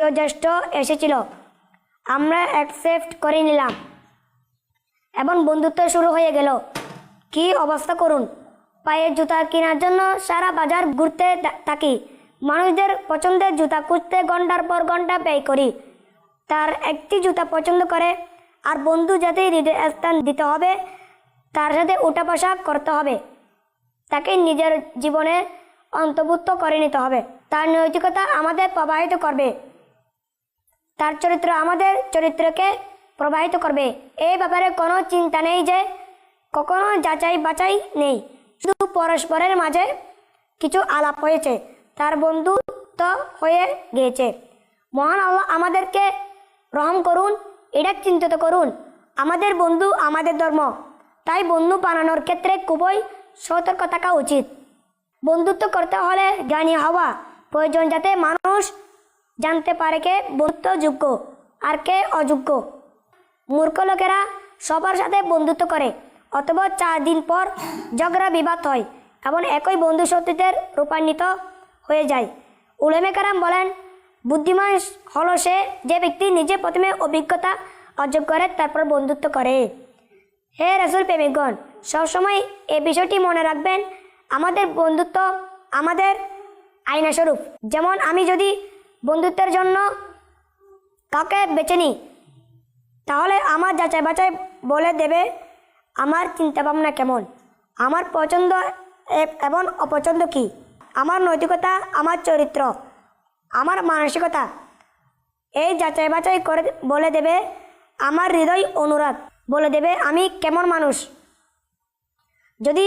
বয়োজ্যেষ্ঠ এসেছিল, আমরা অ্যাকসেপ্ট করে নিলাম এবং বন্ধুত্ব শুরু হয়ে গেল। কি অবস্থা করুন, পায়ের জুতা কেনার জন্য সারা বাজার ঘুরতে থাকি, মানুষদের পছন্দের জুতা খুঁজতে ঘন্টার পর ঘন্টা ব্যয় করি। তার একটি জুতা পছন্দ করে আর বন্ধু যাতে হৃদয় স্থান দিতে হবে, তার সাথে উঠা বসা করতে হবে, তাকে নিজের জীবনে অন্তর্ভুক্ত করে নিতে হবে। তার নৈতিকতা আমাদের প্রভাবিত করবে, তার চরিত্র আমাদের চরিত্রকে প্রভাবিত করবে। এই ব্যাপারে কোনো চিন্তা নেই যে কখনো যাচাই বাছাই নেই, শুধু পরস্পরের মাঝে কিছু আলাপ হয়েছে, তার বন্ধুত্ব হয়ে গিয়েছে। মহান আল্লাহ আমাদেরকে রহম করুন। এটা চিন্তিত করুন, আমাদের বন্ধু আমাদের ধর্ম, তাই বন্ধু বানানোর ক্ষেত্রে খুবই সতর্ক থাকা উচিত। বন্ধুত্ব করতে হলে জ্ঞানী হওয়া প্রয়োজন, যাতে মানুষ জানতে পারে কে বন্ধুত্বযোগ্য আর কে অযোগ্য। মূর্খ লোকেরা সবার সাথে বন্ধুত্ব করে, অথবা 4 দিন পর ঝগড়া বিবাদ হয় এবং একই বন্ধু শত্রুদের রূপান্তরিত হয়ে যায়। উলামায়ে কেরাম বলেন, বুদ্ধিমান হলো সে যে ব্যক্তি নিজে প্রথমে অভিজ্ঞতা অর্জন করে তারপর বন্ধুত্ব করে। হে রাসূল প্রেমিকগণ, সবসময় এই বিষয়টি মনে রাখবেন, আমাদের বন্ধুত্ব আমাদের আয়নাস্বরূপ। যেমন আমি যদি বন্ধুত্বের জন্য কাউকে বেছে নিই, তাহলে আমার যাচাই বাছাই বলে দেবে আমার চিন্তাভাবনা কেমন, আমার পছন্দ এবং অপছন্দ কী, আমার নৈতিকতা, আমার চরিত্র, আমার মানসিকতা। এই যাচাই বাছাই করে বলে দেবে আমার হৃদয় অনুরাগ, বলে দেবে আমি কেমন মানুষ। যদি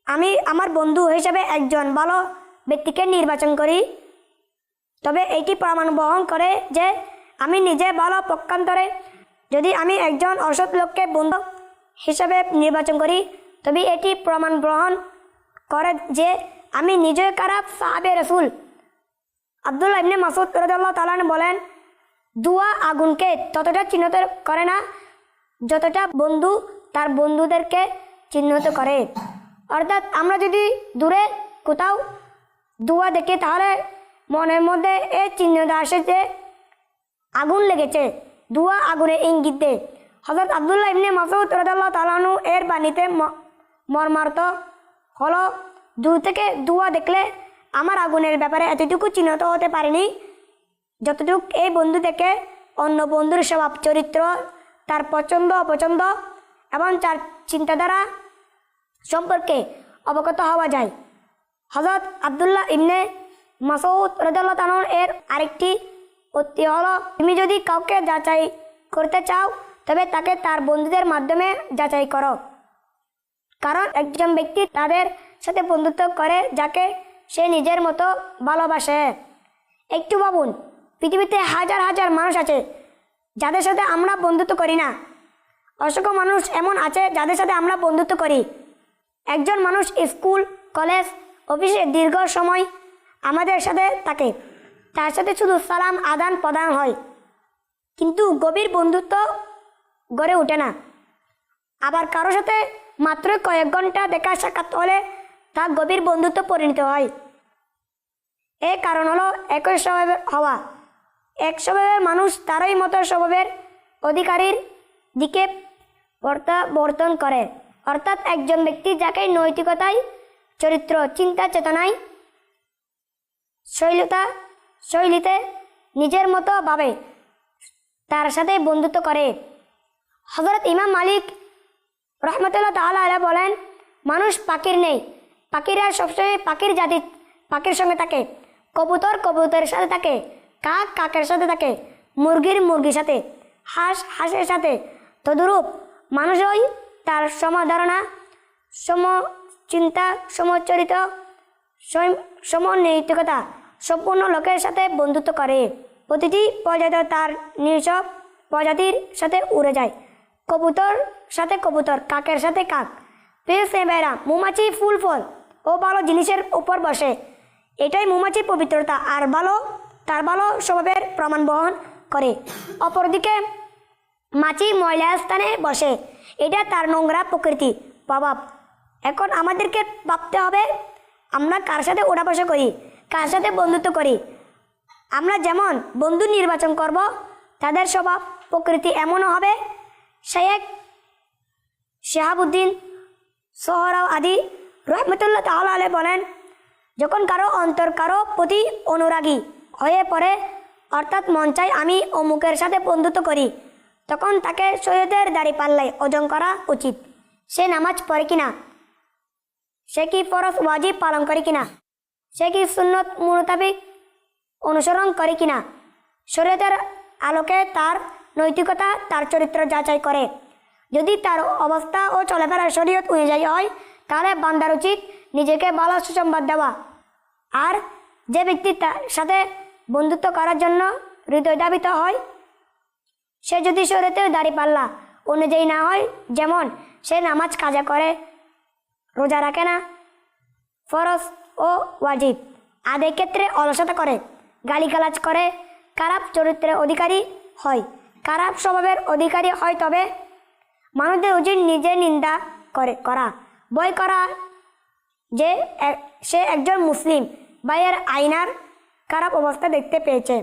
আমি আমার বন্ধু হিসেবে একজন ভালো ব্যক্তিকে নির্বাচন করি, তবে এটি প্রমাণ বহন করে যে আমি নিজে ভালো। পক্ষান্তরে যদি আমি একজন অসৎ লোককে বন্ধু হিসাবে নির্বাচন করি, তবে এটি প্রমাণ গ্রহণ করে যে আমি নিজে খারাপ। সাহাবে রাসূল আব্দুল্লাহ ইবনে মাসউদ রাদিয়াল্লাহু তাআলা বলেন, দুয়া আগুনকে ততটা চিহ্নিত করে না যতটা বন্ধু তার বন্ধুদেরকে চিহ্নিত করে। অর্থাৎ আমরা যদি দূরে কোথাও দুয়া দেখি, তাহলে মনের মধ্যে এই চিহ্নটা আসে যে আগুন লেগেছে। দুয়া আগুনে ইঙ্গিত দেয়। হযরত আব্দুল্লাহ ইবনে মাসউদ রাদিয়াল্লাহু তাআলা এর বাণীতে মর্মার্থ হলো, দূর থেকে দুয়া দেখলে আমার আগুনের ব্যাপারে এতটুকু চিহ্নিত হতে পারেনি যতটুকু এই বন্ধু থেকে অন্য বন্ধুর স্বভাব চরিত্র, তার পছন্দ অপছন্দ এবং তার চিন্তাধারা সম্পর্কে অবগত হওয়া যায়। হযরত আব্দুল্লাহ ইবনে মাসউদ রাদিয়াল্লাহু তাআলা এর আরেকটি উক্তি হলো, তুমি যদি কাউকে যাচাই করতে চাও, তবে তাকে তার বন্ধুদের মাধ্যমে যাচাই করো, কারণ একজন ব্যক্তি তাদের সাথে বন্ধুত্ব করে যাকে সে নিজের মতো ভালোবাসে। একটু ভাবুন, পৃথিবীতে হাজার হাজার মানুষ আছে যাদের সাথে আমরা বন্ধুত্ব করি না। অসংখ্য মানুষ এমন আছে যাদের সাথে আমরা বন্ধুত্ব করি। একজন মানুষ স্কুল, কলেজ, অফিসে দীর্ঘ সময় আমাদের সাথে থাকে, তার সাথে শুধু সালাম আদান প্রদান হয়, কিন্তু গভীর বন্ধুত্ব গড়ে ওঠে না। আবার কারো সাথে মাত্র কয়েক ঘন্টা দেখা সাক্ষাৎ হলে তা গভীর বন্ধুত্ব পরিণত হয়। এর কারণ হলো একই স্বভাবের হওয়া। এক স্বভাবের মানুষ তারই মতো স্বভাবের অধিকারীর দিকে প্রত্যাবর্তন করে। অর্থাৎ একজন ব্যক্তি যাকে নৈতিকতায়, চরিত্র, চিন্তা চেতনায়, শৈলীতে নিজের মতো ভাবে, তার সাথে বন্ধুত্ব করে। হযরত ইমাম মালিক রাহমাতুল্লাহ তাআলা আলাইহি বলেন, মানুষ পাখির নেই, পাখিরা সবসময় পাখির সঙ্গে থাকে, কবুতর কবুতরের সাথে থাকে, কাক কাকের সাথে থাকে, মুরগির সাথে, হাঁস হাঁসের সাথে। তদুরূপ মানুষই তার সমধারণা, সমচিন্তা, সমচরিত, সমনৈতিকতা সম্পূর্ণ লোকের সাথে বন্ধুত্ব করে। প্রতিটি প্রজাতি তার নিজ প্রজাতির সাথে উড়ে যায়, কবুতর সাথে কবুতর, কাকের সাথে কাক। পেয়েরা মৌমাছি ফুল ফল ও ভালো জিনিসের উপর বসে, এটাই মৌমাছির পবিত্রতা আর তার ভালো স্বভাবের প্রমাণ বহন করে। অপরদিকে মাছি ময়লা স্থানে বসে, এটা তার নোংরা প্রকৃতি প্রভাব। এখন আমাদেরকে ভাবতে হবে আমরা কার সাথে ওঠা বসা করি, কার সাথে বন্ধুত্ব করি। আমরা যেমন বন্ধু নির্বাচন করব, তাদের স্বভাব প্রকৃতি এমনও হবে। শেখ শাহাবুদ্দিন সোহরাওয়ার্দী রহমতুল্লাহ তাআলা আলাইহি বলেন, যখন কারো অন্তর কারো প্রতি অনুরাগী হয়ে পড়ে, অর্থাৎ মন চাই আমি অমুকের সাথে বন্ধুত্ব করি, তখন তাকে শরীয়তের দাঁড়িপাল্লায় ওজন করা উচিত। সে নামাজ পড়ে কিনা, সে কি ফরজ ওয়াজিব পালন করে কিনা, সে কি সুন্নত মোতাবেক অনুসরণ করে কিনা, শরীয়তের আলোকে তার নৈতিকতা, তার চরিত্র যাচাই করে। যদি তার অবস্থা ও চলাফেরা শরীয়ত অনুযায়ী হয়, তাহলে বান্দার উচিত নিজেকে ভালো সুসংবাদ দেওয়া। আর যে ব্যক্তি তার সাথে বন্ধুত্ব করার জন্য হৃদয় ধাবিত হয়, সে যদি শরীয়তের দাঁড়িপাল্লা অনুযায়ী না হয়, যেমন সে নামাজ কাজা করে, রোজা রাখে না, ফরজ ও ওয়াজিব আদায়ের ক্ষেত্রে অলসতা করে, গালিগালাজ করে, খারাপ চরিত্রের অধিকারী হয়, খারাপ স্বভাবের অধিকারী হয়, তবে মানুষদের উচিত নিজে নিন্দা করা, ভয় করা যে সে একজন মুসলিম ভাইয়ের আইনার খারাপ অবস্থা দেখতে পেয়েছে।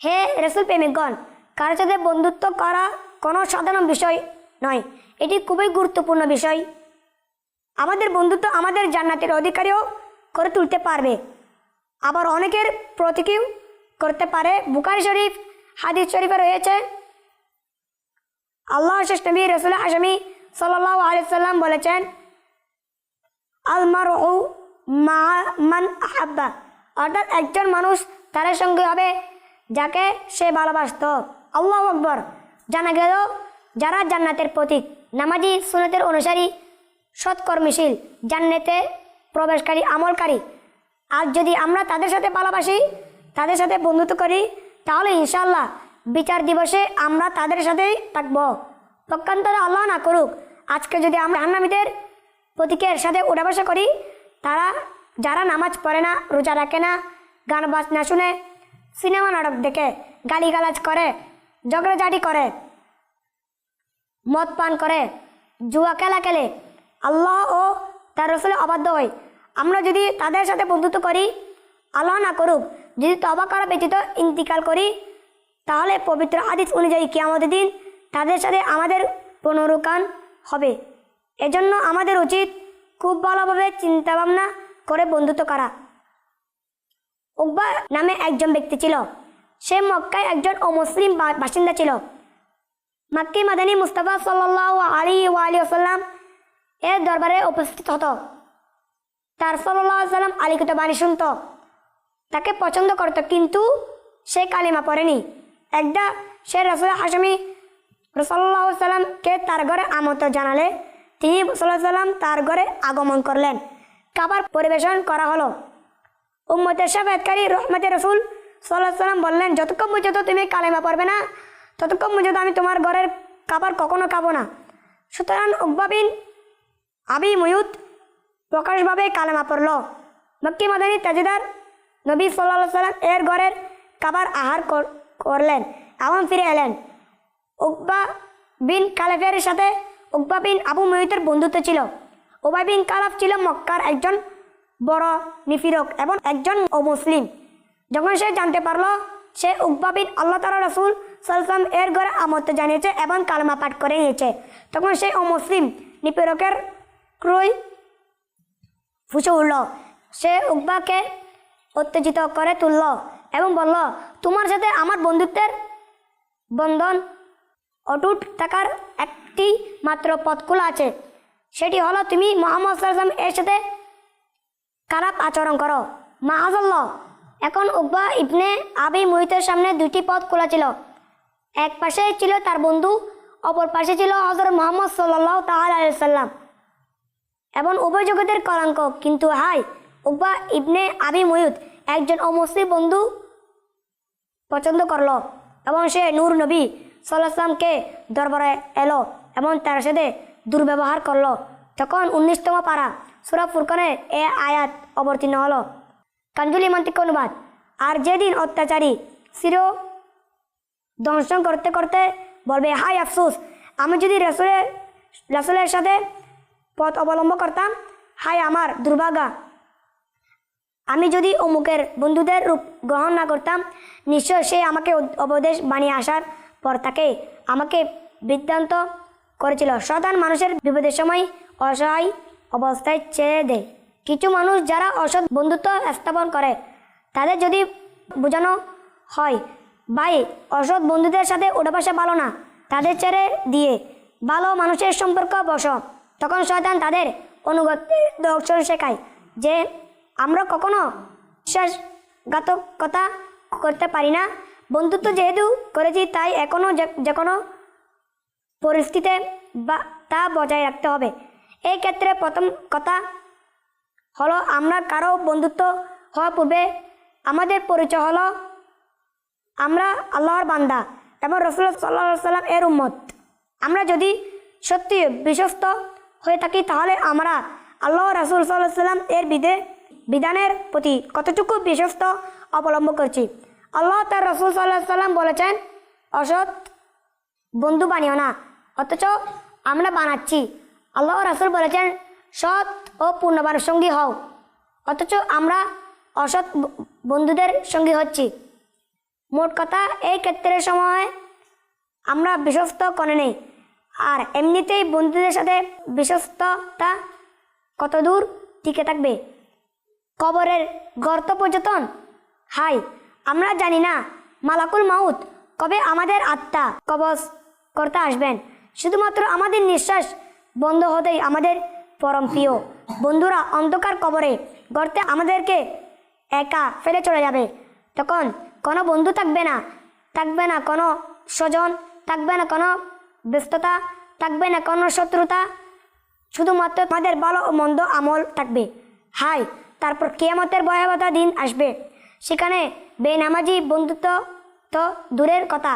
হে রাসূল প্রেমিকগণ, কারোর সাথে বন্ধুত্ব করা কোনো সাধারণ বিষয় নয়, এটি খুবই গুরুত্বপূর্ণ বিষয়। আমাদের বন্ধুত্ব আমাদের জান্নাতের অধিকারীও করে তুলতে পারবে, আবার অনেকের প্রতীকীও করতে পারে। বুখারী শরীফ হাদিস শরীফে রয়েছে, আল্লাহ শেষ নবী রাসূল হাশমি সাল্লাল্লাহু আলাইহি সাল্লাম বলেছেন, আল মারউ মা মান আহাব্বা, অর্থাৎ একজন মানুষ তার সঙ্গে হবে যাকে সে ভালোবাসত। আল্লাহু আকবার। জানা গেল যারা জান্নাতের প্রতীক, নামাজি, সুন্নতের অনুসারী, সৎকর্মশীল, জান্নাতে প্রবেশকারী, আমলকারী। আর যদি আমরা তাদের সাথে ভালোবাসি, তাদের সাথে বন্ধুত্ব করি, তাহলে ইনশাআল্লাহ বিচার দিবসে আমরা তাদের সাথেই থাকবো। পক্ষান্তরে আল্লাহ না করুক, আজকে যদি আমরা জাহান্নামীদের প্রতীকের সাথে উঠা বসা করি, যারা নামাজ পড়ে না, রোজা রাখে না, গান বাজনা শুনে, সিনেমা নাটক দেখে, গালিগালাজ করে, ঝগড়াঝাটি করে, মদ পান করে, জুয়া খেলা খেলে, আল্লাহ ও তার রাসূলের অবাধ্য হয়, আমরা যদি তাদের সাথে বন্ধুত্ব করি, আল্লাহ না করুক যদি তওবা করা ব্যতীত ইন্তিকাল করি, তাহলে পবিত্র হাদিস অনুযায়ী কিয়ামতের দিন তাদের সাথে আমাদের পুনরুত্থান হবে। এজন্য আমাদের উচিত খুব ভালোভাবে চিন্তা ভাবনা করে বন্ধুত্ব করা। উকবা নামে একজন ব্যক্তি ছিল, সে মক্কায় একজন অমুসলিম বাসিন্দা ছিল। মক্কি মাদানী মুস্তাফা সাল্লাল্লাহু আলাইহি ওয়াসাল্লাম এর দরবারে উপস্থিত হতো। তার সাল্লাল্লাহু আলাইহি ওয়াসাল্লাম আলিখিত বাণী শুনত, তাকে পছন্দ করত, কিন্তু সে কালিমা পড়েনি। একদা সে রাসূল হাশমি সাল্লাল্লাহু আলাইহি ওয়াসাল্লামকে তার ঘরে আমন্ত্রণ জানালে তিনি সাল্লাল্লাহু আলাইহি ওয়াসাল্লাম তার ঘরে আগমন করলেন। খাবার পরিবেশন করা হলো। উম্মতের শাফাআতকারী রহমতে রাসূল সাল্লাল্লাহু আলাইহি ওয়াসাল্লাম বললেন, যতক্ষণ পর্যন্ত তুমি কালিমা পড়বে না, ততক্ষণ পর্যন্ত আমি তোমার ঘরের খাবার কখনো খাবো না। সুতরাং উকবা বিন আবি মুয়ত প্রকাশভাবে কালেমা পড়ল। মক্কি মাদানী তাজেদার নবী সাল্লাল্লাহু আলাইহি ওয়াসাল্লাম এর ঘরের খাবার আহার করলেন এবং ফিরে এলেন। উকবা বিন কালেফের সাথে উকবা বিন আবু মুয়তের বন্ধুত্ব ছিল। উবাই বিন কালাফ ছিল মক্কার একজন বড় নিফিরক এবং একজন অমুসলিম। যখন সে জানতে পারলো সে উকবা বিন আল্লাহ তাআলা রাসূল সাল্লাল্লাহু আলাইহি ওয়াসাল্লাম এর ঘরে আমন্ত্রণ জানিয়েছে এবং কালেমা পাঠ করে নিয়েছে, তখন সেই অমুসলিম নিপীড়কের ক্রয় ফুঁসে উঠল। সে উকবাকে উত্তেজিত করে তুলল এবং বলল, তোমার সাথে আমার বন্ধুত্বের বন্ধন অটুট থাকার একটি মাত্র পথ খোলা আছে, সেটি হলো তুমি মুহাম্মদ সাল্লাল্লাহু আলাইহি ওয়াসাল্লাম এর সাথে খারাপ আচরণ করো। মাআযাল্লাহ। এখন উকবা ইবনে আবি মুয়তের সামনে দুটি পথ খোলা ছিল। এক পাশে ছিল তার বন্ধু, অপর পাশে ছিল হযরত মুহাম্মদ সাল্লাল্লাহু তাআলা আলাইহি ওয়াসাল্লাম এবং উভয় জগতের কলঙ্ক। কিন্তু হায়, উকবা ইবনে আবি মুয়ত একজন অমুসলিম বন্ধু পছন্দ করল এবং সে নূর নবী সাল্লাল্লাহু আলাইহি ওয়াসাল্লামকে দরবারে এলো এবং তার সাথে দুর্ব্যবহার করলো। তখন 19তম পারা সূরা ফুরকানের এ আয়াত অবতীর্ণ হলো। কানজুল ইমান থেকে অনুবাদ। আর যেদিন অত্যাচারী চির দংশন করতে করতে বলবে, হায় আফসোস, আমি যদি রাসূলের সাথে পথ অবলম্বন করতাম, হায় আমার দুর্ভাগা, আমি যদি অমুকের বন্ধুদের রূপ গ্রহণ না করতাম, নিশ্চয় সে আমাকে উপদেশ বানিয়ে আসার পর তাকে আমাকে বিভ্রান্ত করেছিল। শয়তান মানুষের বিপদের সময় অসহায় অবস্থায় ছেড়ে দেয়। কিছু মানুষ যারা অসৎ বন্ধুত্ব স্থাপন করে, তাদের যদি বোঝানো হয়, ভাই অসৎ বন্ধুদের সাথে ওঠাবসা ভালো না, তাদের ছেড়ে দিয়ে ভালো মানুষের সম্পর্ক বসো, তখন শয়তান তাদের অনুগত্যের দর্শন শেখায় যে আমরা কখনো বিশ্বাসঘাতকতা করতে পারি না। বন্ধুত্ব যেহেতু করেছি, তাই এখনও যে কোনো পরিস্থিতিতে তা বজায় রাখতে হবে। এই ক্ষেত্রে প্রথম কথা হলো, আমরা কারো বন্ধুত্ব হওয়ার পূর্বে আমাদের পরিচয় হলো আমরা আল্লাহর বান্দা এবং রাসূল সাল্লাল্লাহু আলাইহি ওয়াসাল্লাম এর উম্মত। আমরা যদি সত্যি বিশ্বস্ত হয়ে থাকি, তাহলে আমরা আল্লাহ রাসূল সাল্লাল্লাহু আলাইহি ওয়াসাল্লাম এর বিধানের প্রতি কতটুকু বিশ্বস্ত অবলম্বন করছি। আল্লাহ তার রাসূল সাল্লাল্লাহু আলাইহি ওয়াসাল্লাম বলেছেন, অসৎ বন্ধু বানিও না, অথচ আমরা বানাচ্ছি। আল্লাহ রাসূল বলেছেন, সৎ ও পূর্ণবান সঙ্গী হও, অথচ আমরা অসৎ বন্ধুদের সঙ্গী হচ্ছি। মোট কথা, এই ক্ষেত্রের সময় আমরা বিশ্বস্ত করে নেই। আর এমনিতেই বন্ধুদের সাথে বিশ্বস্ততা কত দূর টিকে থাকবে? কবরের গর্ত পর্যন্ত। হাই, আমরা জানি না মালাকুল মাউত কবে আমাদের আত্মা কবজ করতে আসবেন। শুধুমাত্র আমাদের নিঃশ্বাস বন্ধ হতেই আমাদের পরম প্রিয় বন্ধুরা অন্ধকার কবরে গর্তে আমাদেরকে একা ফেলে চলে যাবে। তখন কোনো বন্ধু থাকবে না কোনো স্বজন, থাকবে না কোনো ব্যস্ততা, থাকবে না কোনো শত্রুতা, শুধুমাত্র আমাদের ভালো ও মন্দ আমল থাকবে। হাই, তারপর কিয়ামতের ভয়াবহ দিন আসবে। সেখানে বেনামাজি বন্ধুত্ব তো দূরের কথা,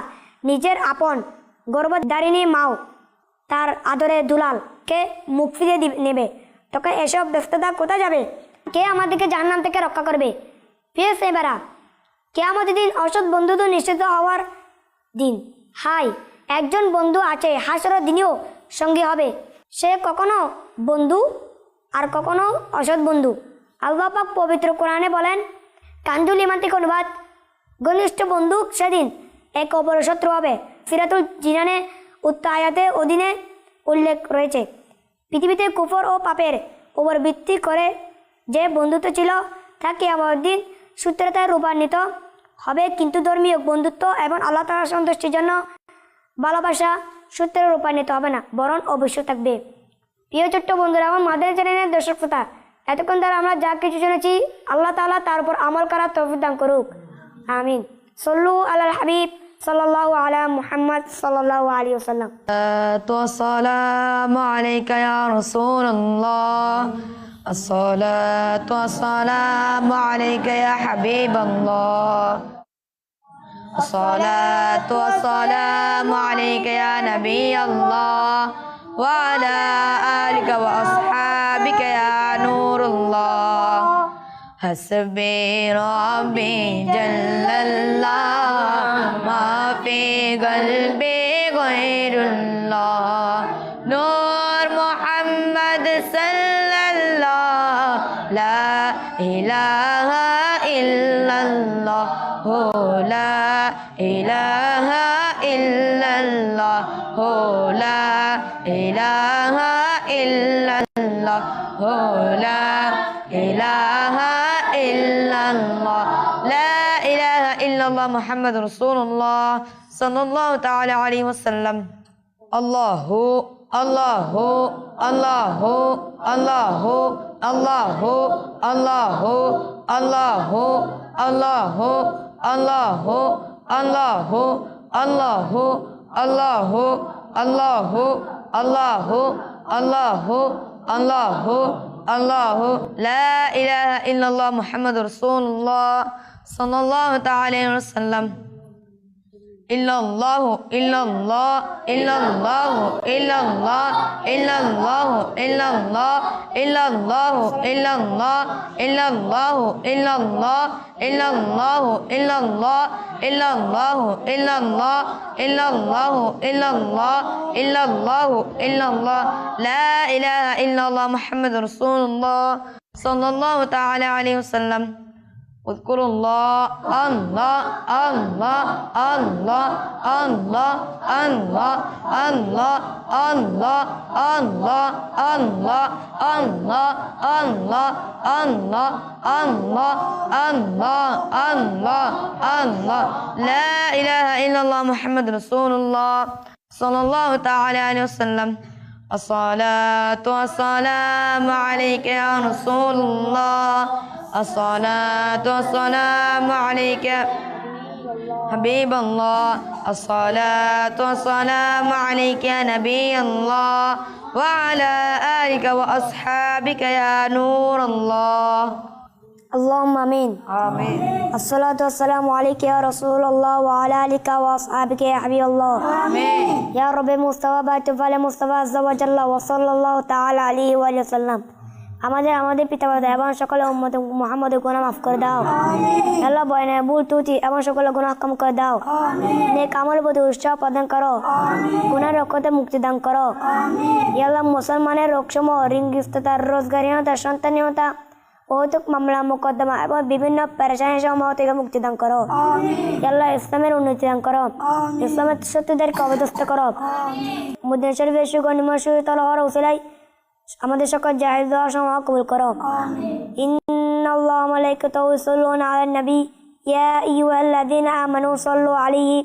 নিজের আপন গর্ভধারিণী মাও তার আদরে দুলালকে মুখ ফিরিয়ে নেবে। তখন এসব ব্যস্ততা কোথায় যাবে? কে আমাদেরকে জাহান্নাম থেকে রক্ষা করবে? প্রিয় সেবারা, কিয়ামতের দিন অসৎ বন্ধুত্ব নিশ্চিত হওয়ার দিন। হাই, একজন বন্ধু আছে, হাসরের দিনেও সঙ্গী হবে। সে কখনো বন্ধু আর কখনো অসৎ বন্ধু। আল্লাহ পাক পবিত্র কোরআনে বলেন, কানজুল ইমান থেকে অনুবাদ, ঘনিষ্ঠ বন্ধু সেদিন এক অপরের শত্রু হবে। সিরাতুল জিনানে উক্ত আয়াতে অধীনে উল্লেখ রয়েছে। পৃথিবীতে কুফর ও পাপের উপর ভিত্তি করে যে বন্ধুত্ব ছিল, তা কিয়ামতের দিন সূত্রতায় রূপান্বিত হবে, কিন্তু ধর্মীয় বন্ধুত্ব এবং আল্লাহ তাআলার সন্তুষ্টির জন্য ভালোবাসা সূত্রে রূপান্বিত হবে না, বরং অবশ্যই থাকবে। প্রিয় ছোট্ট বন্ধুরা, আমার মাদের চ্যানেলের দর্শক শ্রোতা, এতক্ষণ দ্বারা আমরা যা কিছু শুনেছি, আল্লাহ তাআলা তার উপর আমল করার তৌফিক দান করুক, আমিন। সল্লু আলাল হাবিব সাল্লাল্লাহু আলা মুহাম্মদ সাল্লাল্লাহু আলাইহি ওয়াসাল্লাম। আসসালামু আলাইকা ইয়া রাসূলুল্লাহ, আসসালাতু ওয়াসসালামু আলাইকা ইয়া হাবিবাল্লাহ, আসসালাতু ওয়াসসালামু আলাইকা ইয়া নাবিয়াল্লাহ ওয়া আলা আলিকা ওয়া আসহাবিকা ইয়া নূরুল্লাহ। হাসবি রাব্বি জাল্লাল্লাহ মা ফি কলবি গায়রুল্লাহ, নূর মুহাম্মদ সাল্লাল্লাহ, লা ইলাহা ইল্লাল্লাহ, লা ইলাহা ইল্লাল্লাহ, লা ইলাহা ইল্লাল্লাহ, লা ইলাহা ইল্লাল্লাহ, লা ইলাহা ইল্লাল্লাহ মুহাম্মাদুর রাসূলুল্লাহ সাল্লাল্লাহু তাআলা আলাইহি ওয়াসাল্লাম। আল্লাহু আল্লাহু আল্লাহু আল্লাহু আল্লাহু আল্লাহু আল্লাহু আল্লাহু আল্লাহু আল্লাহু আল্লাহু আল্লাহু আল্লাহু আল্লাহু আল্লাহু আল্লাহু আল্লাহু, লা ইলাহা ইল্লাল্লাহ মুহাম্মাদুর রাসূলুল্লাহ সাল্লাল্লাহু তাআলা আলাইহি ওয়াসাল্লাম। ইল্লাল্লাহু ইল্লাল্লাহ ইল্লাল্লাহু ইল্লাল্লাহ ইল্লাল্লাহু ইল্লাল্লাহ ইল্লাল্লাহু ইল্লাল্লাহ ইল্লাল্লাহু ইল্লাল্লাহ ইল্লাল্লাহু ইল্লাল্লাহ ইল্লাল্লাহু ইল্লাল্লাহ ইল্লাল্লাহু ইল্লাল্লাহ ইল্লাল্লাহু ইল্লাল্লাহ, লা ইলাহা ইল্লাল্লাহ মুহাম্মাদুর রাসূলুল্লাহ sallallahu ta'ala alaihi wasallam. اذكروا الله الله الله الله الله الله الله الله الله الله الله الله الله الله الله الله الله لا إله إلا الله محمد رسول الله صلى الله تعالى عليه وسلم. الصلاة والسلام عليك يا رسول الله. الصلاة والسلام عليك حبيب الله. الصلاة والسلام عليك يا نبي الله وعلى آلك وأصحابك يا نور الله. اللهم آمين. آمين. الصلاة والسلام عليك يا رسول الله وعلى آلك وأصحابك يا حبيب الله. آمين. يا رب مصطفى باتفال مصطفى عز وجل وصلى الله تعالى عليه وآله وسلم. আমাদের পিতামাতা এবং সকল উম্মত মুহাম্মদের গুনাহ মাফ করে দাও। আল্লাহ বয়নের ভুল ত্রুটি এবং সকল গুনাহ ক্ষমা করে দাও। নেক আমলের প্রতি উৎসাহ প্রদান করো। গুনাহ রক্ষতে মুক্তি দান করো। ইয়া আল্লাহ মুসলমানের রোগসমূহ ঋণগ্রস্ততা রোজগারহীনতা সন্তানহীনতা অহেতুক মামলা মোকদ্দমা এবং বিভিন্ন পেরেশানি সমূহ থেকে মুক্তি দান করো। ইয়া আল্লাহ ইসলামের উন্নতি দান করো। ইসলামের শত্রুদেরকে অবদস্ত করো। মদিনা শরীফের সুগণিময় সুতল হওয়ার উসিলায় আমাদের সকল জায়েজ দোয়া সমূহ কবুল করো। ইন্নাল্লাহা ওয়া মালাইকাতাহু ইউসাল্লুনা আলান নবী ইয়া আইয়ুহাল্লাযীনা আমানু সাল্লু আলাইহি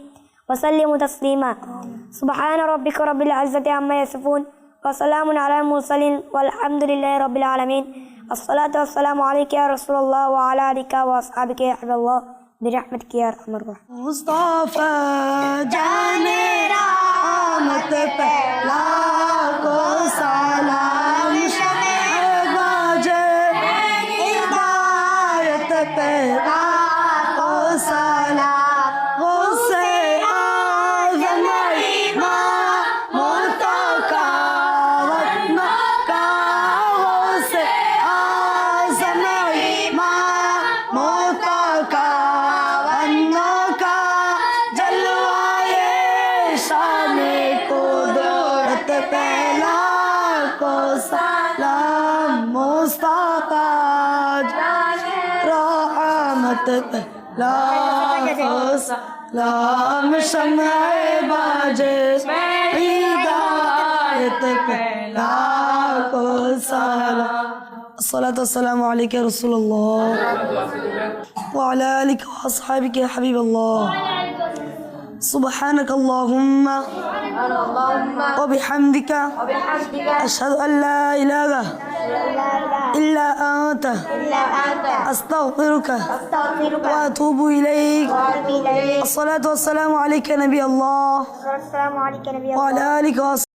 ওয়া সাল্লিমু তাসলিমা। সুবহানা রাব্বিকা রাব্বিল ইজ্জাতি আম্মা ইয়াসিফুন ওয়া সালামুন আলাল মুরসালিন ওয়াল হামদুলিল্লাহি রাব্বিল আলামিন। আসসালাতু ওয়াসসালামু আলাইকা ইয়া রাসূলুল্লাহ ওয়া আলা আলিকা ওয়া আসহাবিকা ইয়া হাবিবাল্লাহ বিরহমাতিকা ইয়া আরহামার রাহিমিন। मुस्तफा जाने रहमत पे लाखों सलाम शहबाजे हिदायत पे लाखों सलाम उससे आज़म इमाम का वतन का उससे आज़म इमाम का का जलवाए शान कुदरत पहला को सलाम मुस्तफा रहमत पहला को सलाम शम्अ बाजे हिदायत पहला को सलाम। الصلاة والسلام عليك يا رسول الله وعلى آلك وأصحابك يا حبيب الله. سبحانك اللهم وبحمدك أشهد أن لا إله إلا أنت أستغفرك وأتوب إليك. الصلاة والسلام عليك نبي الله وعلى آلك وأصحابك